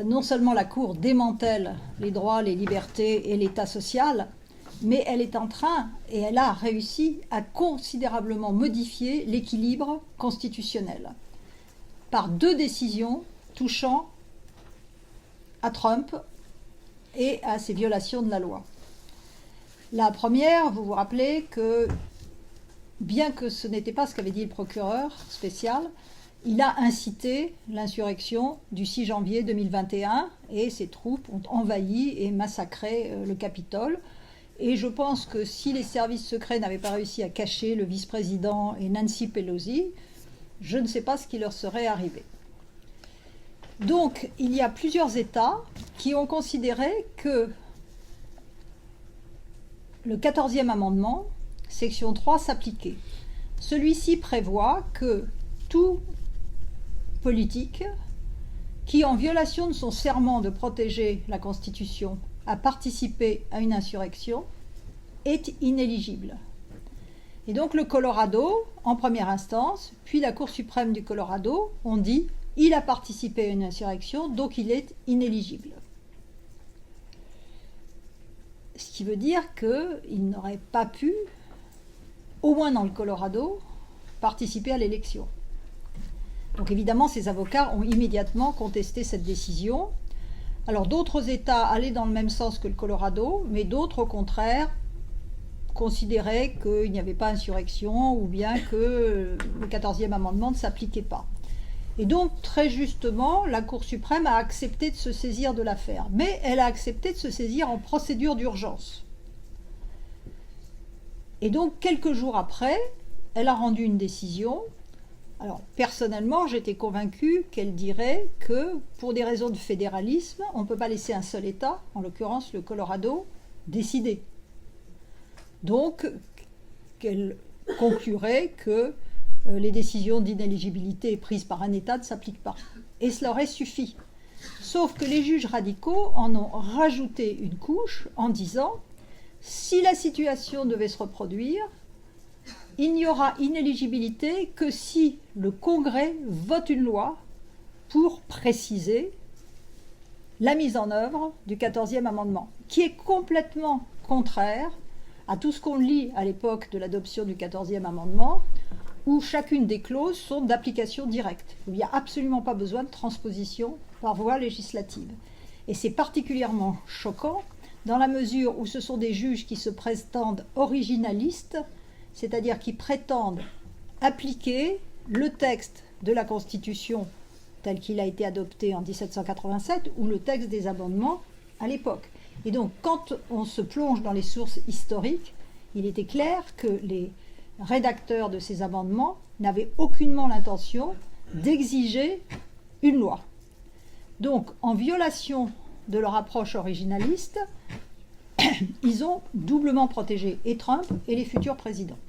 non seulement la Cour démantèle les droits, les libertés et l'État social, mais elle est en train, et elle a réussi, à considérablement modifier l'équilibre constitutionnel par 2 décisions touchant à Trump et à ses violations de la loi. La première, vous vous rappelez que, bien que ce n'était pas ce qu'avait dit le procureur spécial, il a incité l'insurrection du 6 janvier 2021 et ses troupes ont envahi et massacré le Capitole. Et je pense que si les services secrets n'avaient pas réussi à cacher le vice-président et Nancy Pelosi, je ne sais pas ce qui leur serait arrivé. Donc, il y a plusieurs États qui ont considéré que le 14e amendement, section 3, s'appliquait. Celui-ci prévoit que tout politique qui, en violation de son serment de protéger la Constitution, a participé à une insurrection, est inéligible. Et donc le Colorado, en première instance, puis la Cour suprême du Colorado, ont dit « il a participé à une insurrection, donc il est inéligible ». Ce qui veut dire qu'il n'aurait pas pu, au moins dans le Colorado, participer à l'élection. Donc évidemment, ces avocats ont immédiatement contesté cette décision. Alors d'autres États allaient dans le même sens que le Colorado, mais d'autres, au contraire, considéraient qu'il n'y avait pas insurrection ou bien que le 14e amendement ne s'appliquait pas. Et donc, très justement, la Cour suprême a accepté de se saisir de l'affaire. Mais elle a accepté de se saisir en procédure d'urgence. Et donc, quelques jours après, elle a rendu une décision. Alors, personnellement, j'étais convaincue qu'elle dirait que, pour des raisons de fédéralisme, on ne peut pas laisser un seul État, en l'occurrence le Colorado, décider. Donc, qu'elle conclurait que les décisions d'inéligibilité prises par un État ne s'appliquent pas. Et cela aurait suffi. Sauf que les juges radicaux en ont rajouté une couche en disant « si la situation devait se reproduire, il n'y aura inéligibilité que si le Congrès vote une loi pour préciser la mise en œuvre du 14e amendement, qui est complètement contraire à tout ce qu'on lit à l'époque de l'adoption du 14e amendement, où chacune des clauses sont d'application directe. Il n'y a absolument pas besoin de transposition par voie législative. Et c'est particulièrement choquant dans la mesure où ce sont des juges qui se prétendent originalistes, c'est-à-dire qui prétendent appliquer le texte de la Constitution tel qu'il a été adopté en 1787 ou le texte des amendements à l'époque. Et donc, quand on se plonge dans les sources historiques, il était clair que les rédacteurs de ces amendements n'avaient aucunement l'intention d'exiger une loi. Donc, en violation de leur approche originaliste, ils ont doublement protégé et Trump et les futurs présidents.